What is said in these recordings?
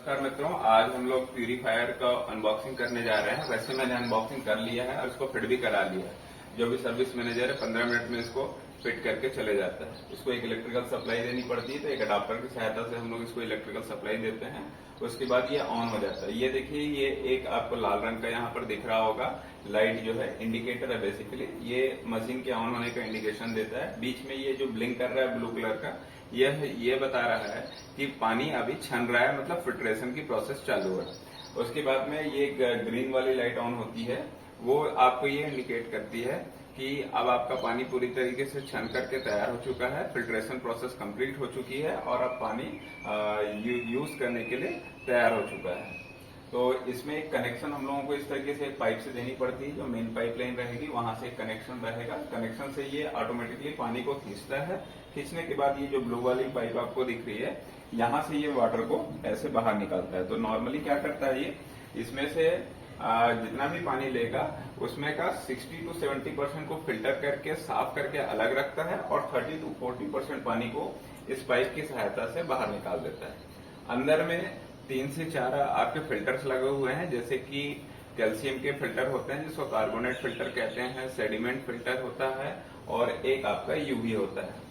नमस्कार मित्रों, आज हम लोग प्यूरीफायर का अनबॉक्सिंग करने जा रहे हैं। वैसे मैंने अनबॉक्सिंग कर लिया है और इसको फिट भी करा लिया है। जो भी सर्विस मैनेजर है 15 मिनट में इसको फिट करके चले जाता है। इसको एक इलेक्ट्रिकल सप्लाई देनी पड़ती है, तो एक अडाप्टर की सहायता से हम लोग इसको इलेक्ट्रिकल सप्लाई देते हैं। उसके बाद ये ऑन हो जाता है। ये देखिए, ये एक आपको लाल रंग का यहाँ पर दिख रहा होगा लाइट, जो है इंडिकेटर है। बेसिकली ये मशीन के ऑन होने का इंडिकेशन देता है। बीच में ये जो ब्लिंक कर रहा है ब्लू कलर का, ये बता रहा है कि पानी अभी छन रहा है, मतलब फिल्ट्रेशन की प्रोसेस चालू है। उसके बाद में ये ग्रीन वाली लाइट ऑन होती है, वो आपको ये इंडिकेट करती है कि अब आपका पानी पूरी तरीके से छन करके तैयार हो चुका है, फिल्ट्रेशन प्रोसेस कंप्लीट हो चुकी है और अब पानी यूज करने के लिए तैयार हो चुका है। तो इसमें एक कनेक्शन हम लोगों को इस तरीके से एक पाइप से देनी पड़ती है। जो मेन पाइपलाइन रहेगी वहां से एक कनेक्शन रहेगा। कनेक्शन से ये ऑटोमेटिकली पानी को खींचता है। खींचने के बाद ये जो ब्लू वाली पाइप आपको दिख रही है, यहाँ से ये वाटर को ऐसे बाहर निकालता है। तो नॉर्मली क्या करता है, ये इसमें से जितना भी पानी लेगा उसमें का 60 to 70% को फिल्टर करके साफ करके अलग रखता है और 30 to 40% पानी को इस पाइप की सहायता से बाहर निकाल देता है। अंदर में 3 से 4 आपके फिल्टर्स लगे हुए हैं, जैसे कि कैल्शियम के फिल्टर होते हैं जिसको कार्बोनेट फिल्टर कहते हैं, सेडिमेंट फिल्टर होता है और एक आपका यूवी होता है।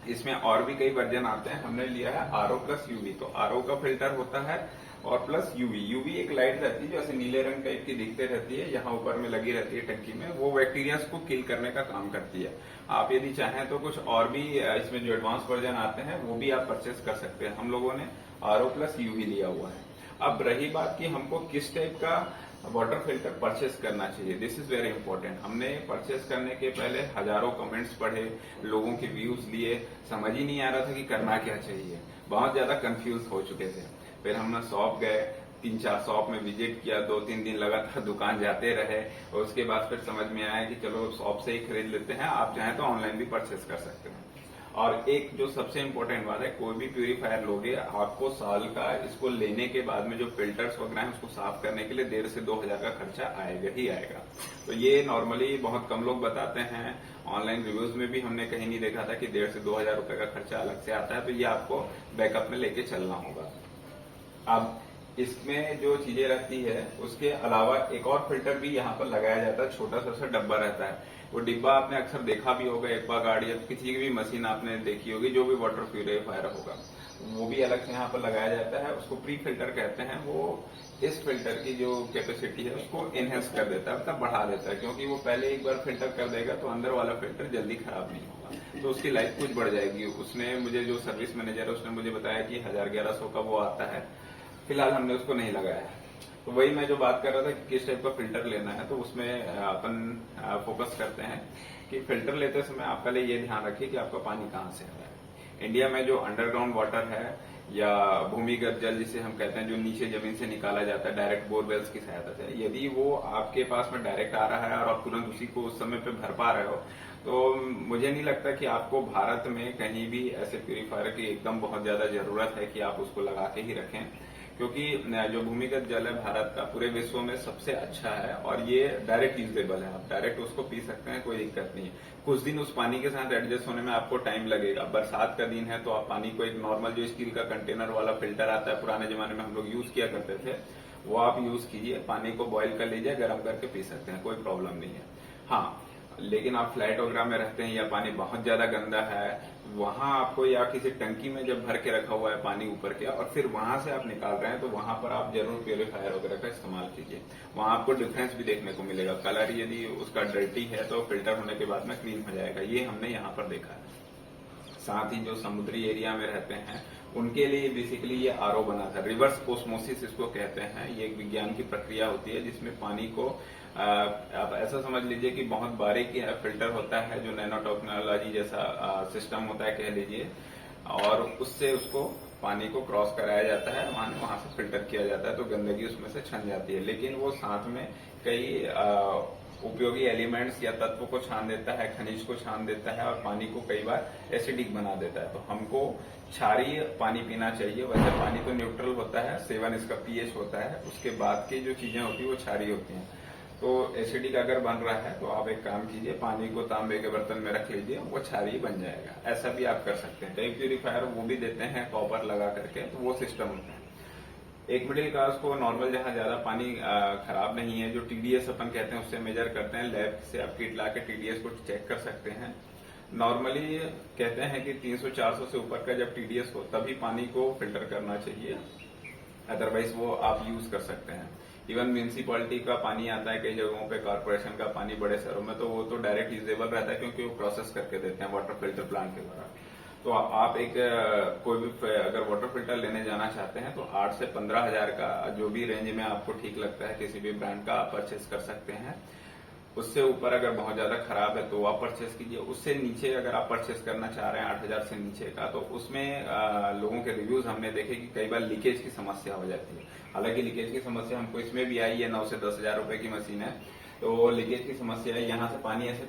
इसमें और भी कई वर्जन आते हैं। हमने लिया है आरओ प्लस यूवी। तो आरओ का फिल्टर होता है और प्लस यूवी। यूवी एक लाइट रहती है जो ऐसे नीले रंग टाइप की दिखते रहती है, यहाँ ऊपर में लगी रहती है टंकी में। वो बैक्टीरिया को किल करने का काम करती है। आप यदि चाहें तो कुछ और भी इसमें जो एडवांस वर्जन आते हैं वो भी आप परचेस कर सकते हैं। हम लोगों ने आरओ प्लस यूवी लिया हुआ है। अब रही बात कि हमको किस टाइप का वाटर फिल्टर परचेस करना चाहिए, दिस इज वेरी इंपॉर्टेंट। हमने परचेस करने के पहले हजारों कमेंट्स पढ़े, लोगों के व्यूज लिए, समझ ही नहीं आ रहा था कि करना क्या चाहिए। बहुत ज्यादा कंफ्यूज हो चुके थे। फिर हमने शॉप गए, 3-4 शॉप में विजिट किया, 2-3 दिन लगातार दुकान जाते रहे और उसके बाद फिर समझ में आया कि चलो शॉप से ही खरीद लेते हैं। आप चाहें तो ऑनलाइन भी परचेस कर सकते हैं। और एक जो सबसे इम्पोर्टेंट बात है, कोई भी प्यूरीफायर लोगे आपको साल का इसको लेने के बाद में जो फिल्टर्स वगैरह है उसको साफ करने के लिए 1,500 से 2,000 का खर्चा आएगा ही आएगा। तो ये नॉर्मली बहुत कम लोग बताते हैं। ऑनलाइन रिव्यूज में भी हमने कहीं नहीं देखा था कि 1,500 से 2,000 रुपए का खर्चा अलग से आता है। तो ये आपको बैकअप में लेके चलना होगा। अब इसमें जो चीजें रहती है उसके अलावा एक और फिल्टर भी यहाँ पर लगाया जाता है। छोटा सा डब्बा रहता है। वो डिब्बा आपने अक्सर देखा भी होगा, एक्वागार्ड या किसी की भी मशीन आपने देखी होगी, जो भी वाटर प्यूरीफायर होगा वो भी अलग से यहाँ पर लगाया जाता है। उसको प्री फिल्टर कहते हैं। वो इस फिल्टर की जो कैपेसिटी है उसको एनहेंस कर देता है, मतलब बढ़ा देता है। क्योंकि वो पहले एक बार फिल्टर कर देगा तो अंदर वाला फिल्टर जल्दी खराब नहीं होगा, तो उसकी लाइफ कुछ बढ़ जाएगी। उसने मुझे, जो सर्विस मैनेजर है उसने मुझे बताया कि 1,000-1,100 का वो आता है। फिलहाल हमने उसको नहीं लगाया है। तो वही मैं जो बात कर रहा था कि किस टाइप का फिल्टर लेना है, तो उसमें अपन फोकस करते हैं कि फिल्टर लेते समय आप पहले ये ध्यान रखिए कि आपका पानी कहाँ से आ रहा है। इंडिया में जो अंडरग्राउंड वाटर है या भूमिगत जल जिसे हम कहते हैं, जो नीचे जमीन से निकाला जाता है डायरेक्ट बोरवेल्स की सहायता से, यदि वो आपके पास में डायरेक्ट आ रहा है और आप तुरंत उसी को उस समय पे भर पा रहे हो, तो मुझे नहीं लगता कि आपको भारत में कहीं भी ऐसे प्यूरीफायर की एकदम बहुत ज्यादा जरूरत है कि आप उसको लगा के ही रखें। क्योंकि जो भूमिगत जल है भारत का पूरे विश्व में सबसे अच्छा है और ये डायरेक्ट यूजेबल है। आप डायरेक्ट उसको पी सकते हैं, कोई दिक्कत नहीं है। कुछ दिन उस पानी के साथ एडजस्ट होने में आपको टाइम लगेगा। बरसात का दिन है तो आप पानी को एक नॉर्मल जो स्टील का कंटेनर वाला फिल्टर आता है, पुराने जमाने में हम लोग यूज किया करते थे, वो आप यूज कीजिए। पानी को बॉईल कर लीजिए, गर्म करके पी सकते हैं, कोई प्रॉब्लम नहीं है। हाँ, लेकिन आप फ्लैट वगैरह में रहते हैं या पानी बहुत ज्यादा गंदा है, वहां आपको, या किसी टंकी में जब भर के रखा हुआ है पानी ऊपर के और फिर वहां से आप निकाल रहे हैं, तो वहां पर आप जरूर प्यूरीफायर वगैरह का इस्तेमाल कीजिए। वहां आपको डिफरेंस भी देखने को मिलेगा। कलर यदि उसका डर्टी है तो फिल्टर होने के बाद में क्लीन हो जाएगा। ये हमने यहाँ पर देखा है। साथ ही जो समुद्री एरिया में रहते हैं उनके लिए बेसिकली ये आरओ बना था। रिवर्स ओस्मोसिस इसको कहते हैं। ये एक विज्ञान की प्रक्रिया होती है जिसमें पानी को आप ऐसा समझ लीजिए कि बहुत बारीक फिल्टर होता है, जो नैनो टेक्नोलॉजी जैसा सिस्टम होता है कह लीजिए, और उससे उसको पानी को क्रॉस कराया जाता है, वहां से फिल्टर किया जाता है, तो गंदगी उसमें से छन जाती है। लेकिन वो साथ में कई उपयोगी एलिमेंट्स या तत्व को छान देता है, खनिज को छान देता है और पानी को कई बार एसिडिक बना देता है। तो हमको क्षारीय पानी पीना चाहिए। वैसे पानी तो न्यूट्रल होता है, 7 इसका पीएच होता है। उसके बाद की जो चीजें होती है वो क्षारीय होती हैं। तो एसिडिक अगर बन रहा है तो आप एक काम कीजिए, पानी को तांबे के बर्तन में रख लीजिए, वो क्षारीय बन जाएगा। ऐसा भी आप कर सकते हैं। कई प्यूरीफायर वो भी देते हैं कॉपर लगा करके, तो वो सिस्टम होता है। एक मिडिल क्लास को नॉर्मल जहाँ ज्यादा पानी खराब नहीं है, जो टीडीएस अपन कहते हैं उससे मेजर करते हैं। लैब से आप किट ला के टीडीएस को चेक कर सकते हैं। नॉर्मली कहते हैं कि 300-400 से ऊपर का जब टीडीएस हो तभी पानी को फिल्टर करना चाहिए, अदरवाइज वो आप यूज कर सकते हैं। इवन म्यूनिसिपैलिटी का पानी आता है कई जगहों पे, कॉर्पोरेशन का पानी बड़े शहरों में, तो वो तो डायरेक्ट यूजेबल रहता है क्योंकि वो प्रोसेस करके देते हैं वाटर फिल्टर प्लांट के द्वारा। तो आप एक कोई भी अगर वाटर फिल्टर लेने जाना चाहते हैं तो 8 से 15 हजार का जो भी रेंज में आपको ठीक लगता है किसी भी ब्रांड का आप परचेस कर सकते हैं। उससे ऊपर अगर बहुत ज्यादा खराब है तो आप परचेस कीजिए। उससे नीचे अगर आप परचेस करना चाह रहे हैं 8,000 से नीचे का, तो उसमें लोगों के रिव्यूज हमने देखे कि कई बार लीकेज की समस्या हो जाती है। हालांकि लीकेज की समस्या हमको इसमें भी आई है, 9 से 10 हजार रुपए की मशीन है, तो लीकेज की समस्या है। यहाँ से पानी ऐसे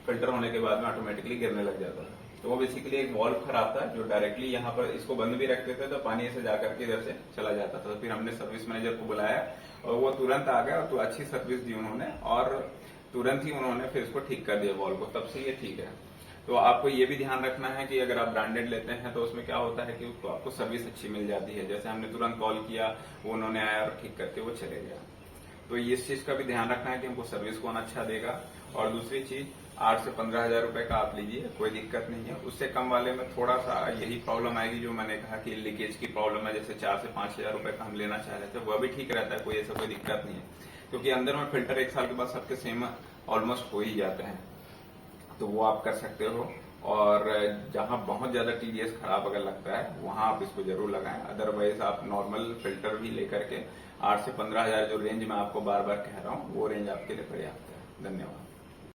फिल्टर होने के बाद में ऑटोमेटिकली गिरने लग जाता है। तो वो बेसिकली एक वॉल्व खराब था जो डायरेक्टली यहाँ पर इसको बंद भी रखते थे तो पानी ऐसे जाकर के इधर से चला जाता था। तो फिर हमने सर्विस मैनेजर को बुलाया और वो तुरंत आ गया, तो अच्छी सर्विस दी उन्होंने और तुरंत ही उन्होंने फिर इसको ठीक कर दिया वॉल्व को, तब से ये ठीक है। तो आपको ये भी ध्यान रखना है कि अगर आप ब्रांडेड लेते हैं तो उसमें क्या होता है कि उसको आपको सर्विस अच्छी मिल जाती है। जैसे हमने तुरंत कॉल किया, वो उन्होंने आया और ठीक करके वो चले गया। तो इस चीज का भी ध्यान रखना है कि हमको सर्विस कौन अच्छा देगा। और दूसरी चीज 8 से 15 हजार रुपए का आप लीजिए, कोई दिक्कत नहीं है। उससे कम वाले में थोड़ा सा यही प्रॉब्लम आएगी जो मैंने कहा कि लीकेज की प्रॉब्लम है। जैसे 4 से 5 हजार रुपए का हम लेना चाह रहे थे, वह भी ठीक रहता है, कोई ऐसा कोई दिक्कत नहीं है, क्योंकि अंदर में फिल्टर 1 साल के बाद सबके सेम ऑलमोस्ट हो ही जाते हैं। तो वो आप कर सकते हो। और जहां बहुत ज्यादा टीडीएस खराब अगर लगता है वहां आप इसको जरूर लगाएं। अदरवाइज आप नॉर्मल फिल्टर भी लेकर के 8 से 15 हजार जो रेंज मैं आपको बार बार कह रहा हूं वो रेंज आपके लिए पर्याप्त है। धन्यवाद।